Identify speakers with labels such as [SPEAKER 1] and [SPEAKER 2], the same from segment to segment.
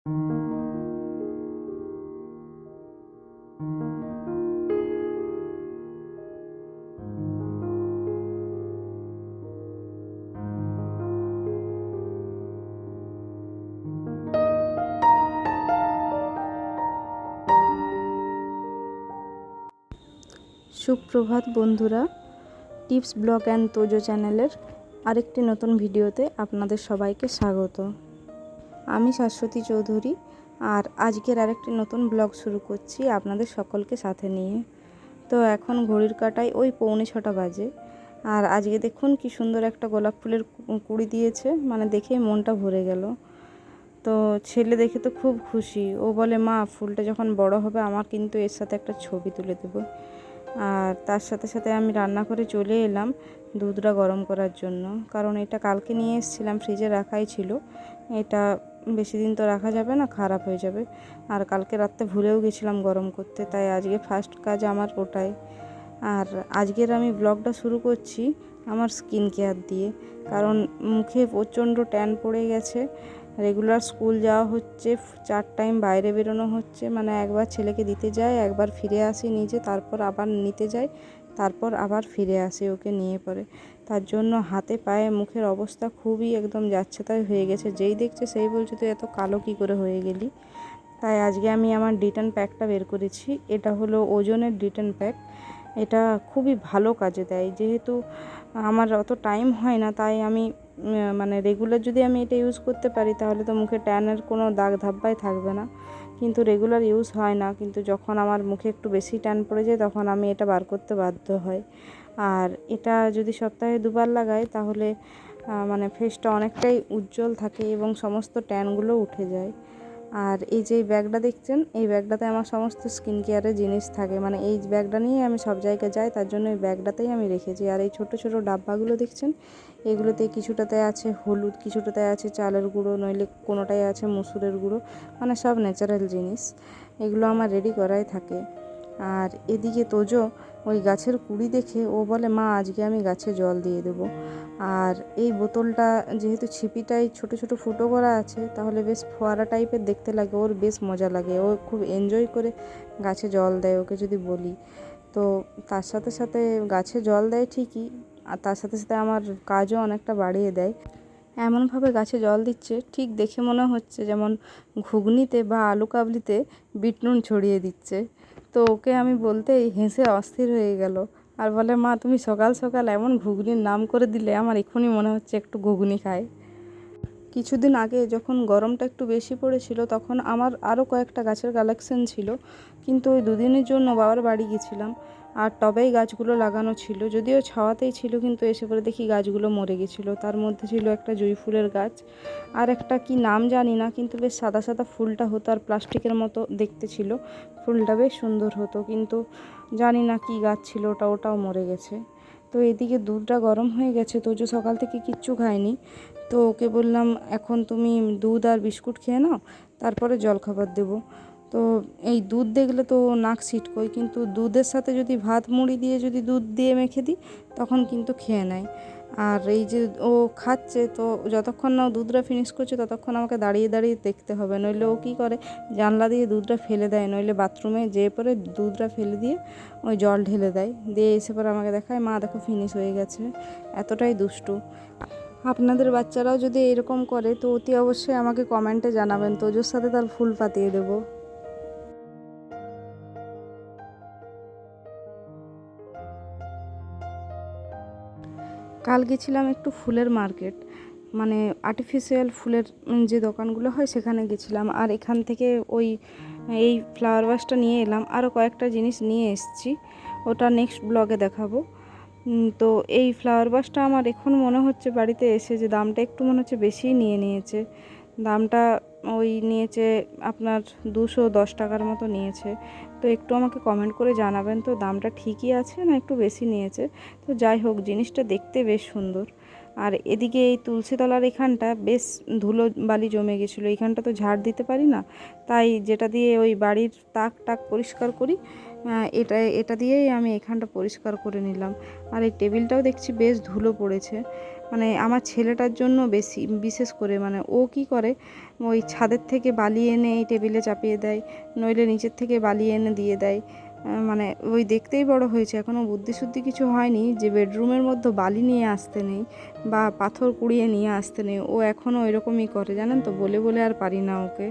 [SPEAKER 1] সুপ্রভাত বন্ধুরা, tips blog and Tojo চ্যানেলের আরেকটি নতুন ভিডিওতে আপনাদের সবাইকে স্বাগত। আমি শাশ্বতী চৌধুরী, আর আজকের আরেকটি নতুন ব্লগ শুরু করছি আপনাদের সকলকে সাথে নিয়ে। তো এখন ঘড়ির কাঁটায় ওই 6:45 বাজে, আর আজকে দেখুন কি সুন্দর একটা গোলাপ ফুলের কুঁড়ি দিয়েছে, মানে দেখেই মনটা ভরে গেল। তো ছেলে দেখে তো খুব খুশি, ও বলে মা ফুলটা যখন বড় হবে আমার কিন্তু এর সাথে একটা ছবি তুলে দেবো। আর তার সাথে সাথে আমি রান্না করে চলে এলাম দুধটা গরম করার জন্য, কারণ এটা কালকে নিয়ে এসেছিলাম, ফ্রিজে রাখাই ছিল। এটা বেশি দিন তো রাখা যাবে না, খারাপ হয়ে যাবে। আর কালকে রাত্রে ভুলেও গেছিলাম গরম করতে, তাই আজকে ফার্স্ট কাজ আমার ওটাই। আর আজকের আমি ব্লগটা শুরু করছি আমার স্কিন কেয়ার দিয়ে, কারণ মুখে প্রচণ্ড ট্যান পড়ে গেছে। রেগুলার স্কুল যাওয়া হচ্ছে, 4 টাইম বাইরে বেরোনো হচ্ছে, মানে একবার ছেলেকে দিতে যায়, একবার ফিরে আসি নিজে, তারপর আবার নিতে যাই, তারপর আবার ফিরে আসি ওকে নিয়ে পরে। তার জন্য হাতে পায়ে মুখের অবস্থা খুবই একদম যাচ্ছে তাই হয়ে গেছে। যেই দেখছে সেই বলছে তুই এত কালো কী করে হয়ে গেলি। তাই আজকে আমি আমার ডিটেন প্যাকটা বের করেছি। এটা হলো ওজনের ডিটেন প্যাক। এটা খুবই ভালো কাজে দেয়। যেহেতু আমার অত টাইম হয় না, তাই আমি মানে রেগুলার যদি আমি এটা ইউজ করতে পারি তাহলে তো মুখে ট্যানের কোনো দাগ ধাব্বাই থাকবে না। কিন্তু রেগুলার ইউজ হয় না, কিন্তু যখন আমার মুখে একটু বেশি ট্যান পড়ে যায় তখন আমি এটা বার করতে বাধ্য হই। আর এটা যদি সপ্তাহে 2বার লাগাই তাহলে মানে ফেসটা অনেকটাই উজ্জ্বল থাকে এবং সমস্ত ট্যানগুলো উঠে যায়। আর এই যে ব্যাগটা দেখছেন, এই ব্যাগটাতে আমার সমস্ত স্কিন কেয়ারের জিনিস থাকে, মানে এই ব্যাগটা নিয়ে আমি সব জায়গায় যাই, তার জন্য এই ব্যাগটাতেই আমি রেখেছি। আর এই ছোট ছোট ডাব্বাগুলো দেখছেন, এগুলোতে কিছুটাতে আছে হলুদ, কিছুটাতে আছে চালের গুঁড়ো, নইলে কোনোটাই আছে মসুরের গুঁড়ো, মানে সব ন্যাচারাল জিনিস। এগুলো আমার রেডি করাই থাকে। আর এদিকে তোজো ওই গাছের কুঁড়ি দেখে ও বলে মা আজকে আমি গাছে জল দিয়ে দেবো। আর এই বোতলটা যেহেতু ছিপিটাই ছোট ছোট ফুটো করা আছে, তাহলে বেশ ফোয়ারা টাইপের দেখতে লাগে, ওর বেশ মজা লাগে, ও খুব এনজয় করে গাছে জল দেয় ওকে যদি বলি। তো তার সাথে সাথে গাছে জল দেয় ঠিকই, আর তার সাথে সাথে আমার কাজও অনেকটা বাড়িয়ে দেয়। এমনভাবে গাছে জল দিচ্ছে ঠিক দেখে মনে হচ্ছে যেমন ঘুগনিতে বা আলু কাবলিতে বিট নুন ছড়িয়ে দিচ্ছে। তো ওকে আমি বলতেই হেসে অস্থির হয়ে গেল, আর বলে মা তুমি সকাল সকাল এমন ঘুগনির নাম করে দিলে, আমার এক্ষুনি মনে হচ্ছে একটু ঘুগনি খাই। কিছুদিন আগে যখন গরমটা একটু বেশি পড়েছিল তখন আমার আরও কয়েকটা গাছের কালেকশন ছিল, কিন্তু ওই 2 দিনের জন্য বাবার বাড়ি গেছিলাম, আর টবেই গাছগুলো লাগানো ছিল, যদিও ছাওয়াতেই ছিল, কিন্তু এসে পরে দেখি গাছগুলো মরে গেছিলো। তার মধ্যে ছিল একটা জুঁই ফুলের গাছ, আর একটা কি নাম জানি না, কিন্তু বেশ সাদা সাদা ফুলটা হতো, আর প্লাস্টিকের মতো দেখতে ছিল, ফুলটা বেশ সুন্দর হতো, কিন্তু জানি না কি গাছ ছিল ওটা, ওটাও মরে গেছে। তো এদিকে দুধটা গরম হয়ে গেছে, তো যে সকাল থেকে কিচ্ছু খায়নি, তো ওকে বললাম এখন তুমি দুধ আর বিস্কুট খেয়ে নাও, তারপরে জলখাবার দেবো। তো এই দুধ দেখলে তো নাক ছিটকোয়, কিন্তু দুধের সাথে যদি ভাত মুড়ি দিয়ে যদি দুধ দিয়ে মেখে দিই তখন কিন্তু খেয়ে নেয়। আর এই যে ও খাচ্ছে, তো যতক্ষণ না ও দুধটা ফিনিশ করছে ততক্ষণ আমাকে দাঁড়িয়ে দাঁড়িয়ে দেখতে হবে, নইলে ও কী করে জানলা দিয়ে দুধটা ফেলে দেয়, নইলে বাথরুমে যেয়ে পরে দুধটা ফেলে দিয়ে ওই জল ঢেলে দেয়, দিয়ে এসে পরে আমাকে দেখায় মা দেখো ফিনিশ হয়ে গেছে। এতটাই দুষ্টু। আপনাদের বাচ্চারাও যদি এরকম করে তো অতি অবশ্যই আমাকে কমেন্টে জানাবেন, তোজোর সাথে তার ফুল পাতিয়ে দেবো। কাল গেছিলাম একটু ফুলের মার্কেট, মানে আর্টিফিশিয়াল ফুলের যে দোকানগুলো হয় সেখানে গেছিলাম, আর এখান থেকে ওই এই ফ্লাওয়ার ভাসটা নিয়ে এলাম, আরও কয়েকটা জিনিস নিয়ে এসেছি, ওটা নেক্সট ব্লগে দেখাবো। তো এই ফ্লাওয়ার ভাসটা আমার এখন মনে হচ্ছে বাড়িতে এসে যে দামটা একটু মনে হচ্ছে বেশিই নিয়েছে। দামটা ওই নিয়েছে আপনার 210 টাকার মতো নিয়েছে। তো একটু আমাকে কমেন্ট করে জানাবেন তো দামটা ঠিকই আছে না একটু বেশি নিয়েছে। তো যাই হোক, জিনিসটা দেখতে বেশ সুন্দর। আর এদিকে এই তুলসীতলার এখানটা বেশ ধুলো বালি জমে গেছিলো, এইখানটা তো ঝাড় দিতে পারি না, তাই যেটা দিয়ে ওই বাড়ির তাক টাক পরিষ্কার করি, এটা দিয়েই আমি এখানটা পরিষ্কার করে নিলাম। আর এই টেবিলটাও দেখছি বেশ ধুলো পড়েছে, মানে আমার ছেলেটার জন্য বিশেষ করে মানে ও কি করে, ওই ছাদের থেকে বালি এনে এই টেবিলে চাপিয়ে দেয়, নইলে নিচের থেকে বালি এনে দিয়ে দেয়। মানে ওই দেখতেই বড় হয়েছে, এখনও বুদ্ধিশুদ্ধি কিছু হয়নি যে বেডরুমের মধ্যে বালি নিয়ে আসতে নেই বা পাথর কুড়িয়ে নিয়ে আসতে নেই। ও এখনও এরকমই করে, জানেন তো, বলে বলে আর পারি না ওকে।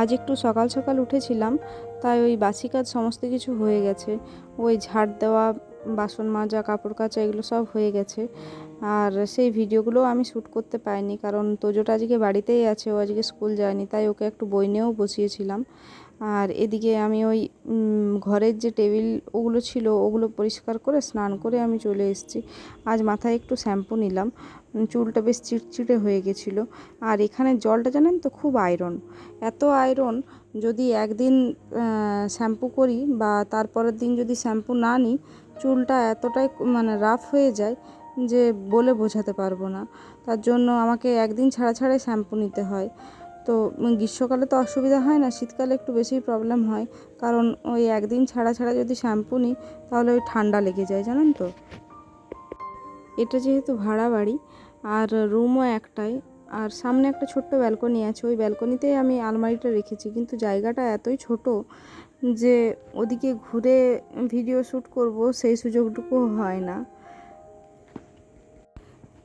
[SPEAKER 1] আজ একটু সকাল সকাল উঠেছিলাম, তাই ওই বাসি কাজ সমস্ত কিছু হয়ে গেছে। ওই ঝাড় দেওয়া, বাসন মাজা, কাপড় কাচা, এগুলো সব হয়ে গেছে। আর সেই ভিডিওগুলো আমি শ্যুট করতে পাইনি, কারণ তোজোটা আজকে বাড়িতেই আছে, ও আজকে স্কুল যায়নি, তাই ওকে একটু বই নিয়েও বসিয়েছিলাম। আর এদিকে আমি ওই ঘরের যে টেবিল ওগুলো ছিল ওগুলো পরিষ্কার করে স্নান করে আমি চলে এসেছি। আজ মাথায় একটু শ্যাম্পু নিলাম, চুলটা বেশ চিটচিটে হয়ে গেছিলো। আর এখানে জলটা জানেন তো খুব আয়রন, এত আয়রন, যদি একদিন শ্যাম্পু করি বা তারপরের দিন যদি শ্যাম্পু না নিই, চুলটা এতটাই মানে রাফ হয়ে যায় যে বলে বোঝাতে পারবো না। তার জন্য আমাকে একদিন ছাড়া ছাড়াই শ্যাম্পু নিতে হয়। তো গ্রীষ্মকালে তো অসুবিধা হয় না, শীতকালে একটু বেশি প্রবলেম হয়, কারণ ওই একদিন ছাড়া ছাড়া যদি শ্যাম্পু নিই তাহলে ওই ঠান্ডা লেগে যায়, জানেন তো। এটা যেহেতু ভাড়া বাড়ি আর রুমও একটাই, আর সামনে একটা ছোট্ট ব্যালকনি আছে, ওই ব্যালকনিতেই আমি আলমারিটা রেখেছি, কিন্তু জায়গাটা এতই ছোট যে ওদিকে ঘুরে ভিডিও শ্যুট করব সেই সুযোগটুকু হয় না।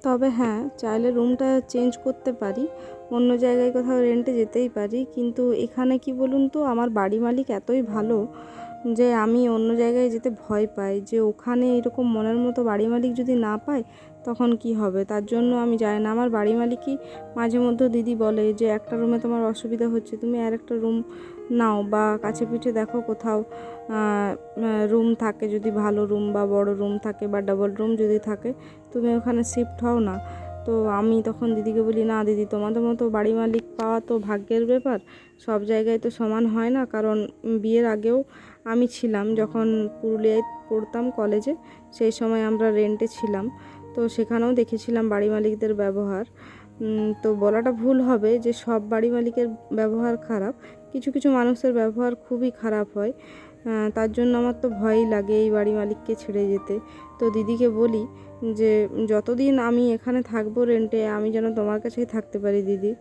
[SPEAKER 1] তবে হ্যাঁ, চাইলে রুমটা চেঞ্জ করতে পারি, অন্য জায়গায় কোথাও রেন্টে যেতেই পারি, কিন্তু এখানে কি বলুন তো, আমার বাড়ি মালিক এতই ভালো যে আমি অন্য জায়গায় যেতে ভয় পাই, যে ওখানে এরকম মনের মতো বাড়ি মালিক যদি না পাই তখন কি হবে। তার জন্য আমি যাই না। আমার বাড়ি মালিকই মাঝে মধ্যে দিদি বলে যে একটা রুমে তোমার অসুবিধা হচ্ছে, তুমি আর একটা রুম নাও, বা কাছে পিঠে দেখো কোথাও রুম থাকে, যদি ভালো রুম বা বড় রুম থাকে বা ডাবল রুম যদি থাকে, তুমি ওখানে শিফট হও না। তো আমি তখন দিদিকে বলি, না দিদি, তোমাদের মতো বাড়ি মালিক পাওয়া তো ভাগ্যের ব্যাপার, সব জায়গায় তো সমান হয় না। কারণ বিয়ের আগেও আমি ছিলাম, যখন পুরুলিয়ায় পড়তাম কলেজে, সেই সময় আমরা রেন্টে ছিলাম, তো সেখানেও দেখেছিলাম বাড়ি মালিকদের ব্যবহার। তো বলাটা ভুল হবে যে সব বাড়ি মালিকের ব্যবহার খারাপ, কিছু কিছু মানুষের ব্যবহার খুবই খারাপ হয়। তার জন্য আমার তো ভয়ই লাগে এই বাড়ি মালিককে ছেড়ে যেতে। তো দিদিকে বলি যে যতদিন আমি এখানে থাকবো রেন্টে, আমি যেন তোমার কাছেই থাকতে পারি দিদি।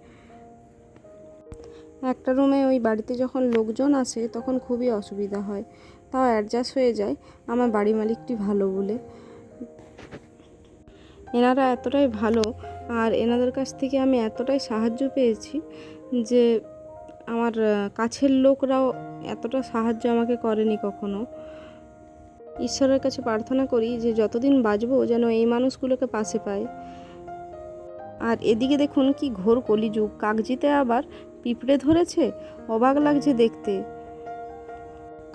[SPEAKER 1] একটা রুমে ওই বাড়িতে যখন লোকজন আসে তখন খুবই অসুবিধা হয়, তাও অ্যাডজাস্ট হয়ে যায় আমার বাড়ি মালিকটি ভালো বলে। এনারা এতটাই ভালো, আর এনাদের কাছ থেকে আমি এতটাই সাহায্য পেয়েছি যে আমার কাছের লোকরাও এতটা সাহায্য আমাকে করেনি কখনো। ঈশ্বরের কাছে প্রার্থনা করি যে যতদিন বাঁচবো যেন এই মানুষগুলোকে পাশে পাই। আর এদিকে দেখুন কি ঘোর কলিযুগ, কাগজিতে আবার পিঁপড়ে ধরেছে, অবাক লাগছে দেখতে।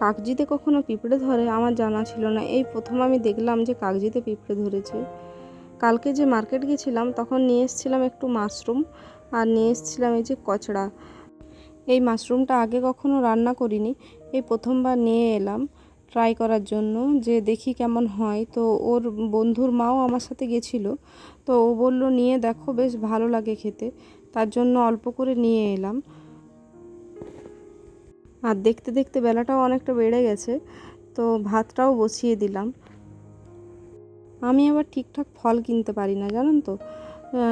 [SPEAKER 1] কাগজিতে কখনো পিঁপড়ে ধরে আমার জানা ছিল না, এই প্রথম আমি দেখলাম যে কাগজিতে পিঁপড়ে ধরেছে। কালকে যে মার্কেট গেছিলাম তখন নিয়ে এসেছিলাম একটু মাশরুম, আর নিয়ে এসেছিলাম এই যে কচড়া। এই মাশরুমটা আগে কখনো রান্না করিনি, এই প্রথমবার নিয়ে এলাম ট্রাই করার জন্য, যে দেখি কেমন হয়। তো ওর বন্ধুর মাও আমার সাথে গেছিলো, তো ও বলল নিয়ে দেখো, বেশ ভালো লাগে খেতে, তার জন্য অল্প করে নিয়ে এলাম। আর দেখতে দেখতে বেলাটাও অনেকটা বেড়ে গেছে, তো ভাতটাও বসিয়ে দিলাম। আমি আবার ঠিকঠাক ফল কিনতে পারি না, জানেন তো।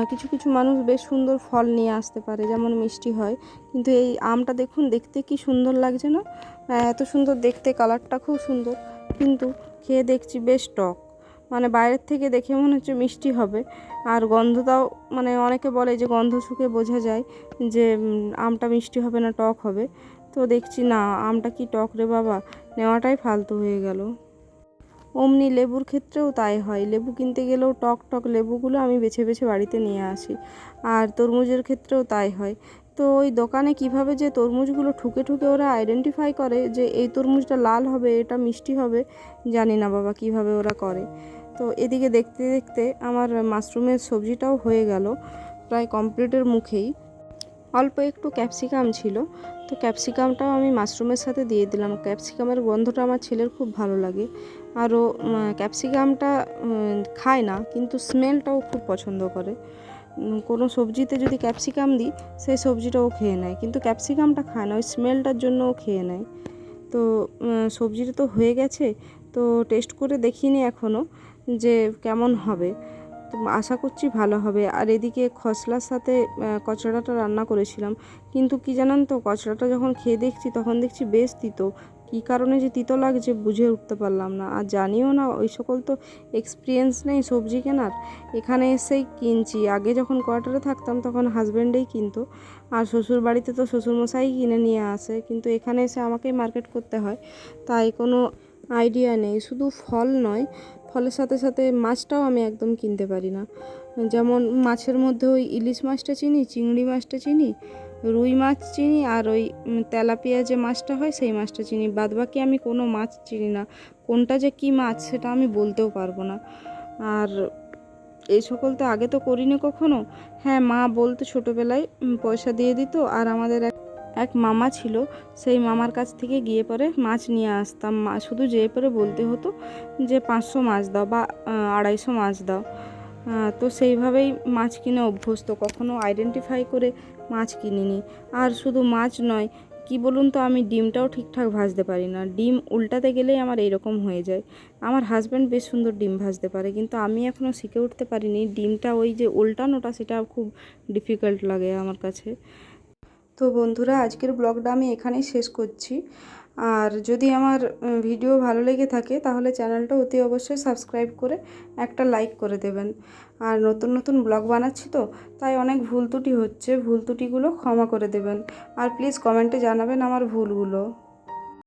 [SPEAKER 1] কিছু কিছু মানুষ বেশ সুন্দর ফল নিয়ে আসতে পারে, যেমন মিষ্টি হয়, কিন্তু এই আমটা দেখুন, দেখতে কি সুন্দর লাগছে না, এত সুন্দর দেখতে, কালারটা খুব সুন্দর, কিন্তু খেয়ে দেখছি বেশ টক। মানে বাইরের থেকে দেখে মনে হচ্ছে মিষ্টি হবে, আর গন্ধটাও, মানে অনেকে বলে যে গন্ধ শুকে বোঝা যায় যে আমটা মিষ্টি হবে না টক হবে। তো দেখছি না, আমটা কি টক রে বাবা, নেওয়াটাই ফালতু হয়ে গেল। অমনি লেবুর ক্ষেত্রেও তাই হয়, লেবু কিনতে গেলেও টক টক লেবুগুলো আমি বেছে বেছে বাড়িতে নিয়ে আসি। আর তরমুজের ক্ষেত্রেও তাই হয়। তো ওই দোকানে কিভাবে যে তরমুজগুলো ঠুকে ঠুকে ওরা আইডেন্টিফাই করে যে এই তরমুজটা লাল হবে, এটা মিষ্টি হবে, জানি না বাবা কিভাবে ওরা করে। তো এদিকে দেখতে দেখতে আমার মাশরুমের সবজিটাও হয়ে গেল, প্রায় কমপ্লিটের মুখেই। অল্প একটু ক্যাপসিকাম ছিল, তো ক্যাপসিকামটাও আমি মাশরুমের সাথে দিয়ে দিলাম। ক্যাপসিকামের গন্ধটা আমার ছেলের খুব ভালো লাগে, আরও ক্যাপসিকামটা খায় না, কিন্তু স্মেলটাও খুব পছন্দ করে। কোনো সবজিতে যদি ক্যাপসিকাম দিই সেই সবজিটাও খেয়ে নেয়, কিন্তু ক্যাপসিকামটা খায় না, ওই স্মেলটার জন্য ও খেয়ে নেয়। তো সবজিটা তো হয়ে গেছে, তো টেস্ট করে দেখিনি এখনও যে কেমন হবে। তো আশা করছি ভালো হবে। আর এদিকে খসলার সাথে কচড়াটা রান্না করেছিলাম, কিন্তু কি জানেন তো, কচড়াটা যখন খেয়ে দেখছি তখন দেখছি বেশ তিতো। কী কারণে যে তিতো লাগছে বুঝে উঠতে পারলাম না, আর জানিও না, ওই সকল তো এক্সপিরিয়েন্স নেই সবজি কেনার। এখানে এসেই কিনছি, আগে যখন কোয়ার্টারে থাকতাম তখন হাজব্যান্ডেই কিনতো, আর শ্বশুর বাড়িতে তো শ্বশুরমশাই কিনে নিয়ে আসে, কিন্তু এখানে এসে আমাকেই মার্কেট করতে হয়, তাই কোনো আইডিয়া নেই। শুধু ফল নয়, ফলের সাথে সাথে মাছটাও আমি একদম কিনতে পারি না। যেমন মাছের মধ্যে ওই ইলিশ মাছটা চিনি, চিংড়ি মাছটা চিনি, রুই মাছ চিনি, আর ওই তেলাপিয়া যে মাছটা হয় সেই মাছটা চিনি, বাদবাকি আমি কোনো মাছ চিনি না। কোনটা যে কী মাছ সেটা আমি বলতেও পারবো না। আর এই সকল তো আগে তো করিনি কখনো। হ্যাঁ, মা বলতো ছোটোবেলায়, পয়সা দিয়ে দিত, আর আমাদের এক মামা ছিল, সেই মামার কাছ থেকে গিয়ে পরে মাছ নিয়ে আসতাম। মা শুধু যেয়ে পরে বলতে হতো যে 500 মাছ দাও বা 250 মাছ দাও। তো সেইভাবেই মাছ কিনে অভ্যস্ত, কখনো আইডেন্টিফাই করে মাছ কিনিনি। আর শুধু মাছ নয়, কি বলুন তো, আমি ডিমটাও ঠিকঠাক ভাজতে পারি না। ডিম উল্টাতে গেলেই আমার এইরকম হয়ে যায়। আমার হাজব্যান্ড বেশ সুন্দর ডিম ভাজতে পারে, কিন্তু আমি এখনও শিখে উঠতে পারিনি। ডিমটা ওই যে উল্টানোটা, সেটা খুব ডিফিকাল্ট লাগে আমার কাছে। তো বন্ধুরা, আজকের ব্লগটা আমি এখানেই শেষ করছি। আর যদি আমার ভিডিও ভালো লেগে থাকে তাহলে চ্যানেলটা অতি অবশ্যই সাবস্ক্রাইব করে একটা লাইক করে দেবেন। আর নতুন নতুন ব্লগ বানাচ্ছি তো, তাই অনেক ভুল ত্রুটি হচ্ছে, ভুল ত্রুটিগুলো ক্ষমা করে দেবেন। আর প্লিজ কমেন্টে জানাবেন আমার ভুলগুলো।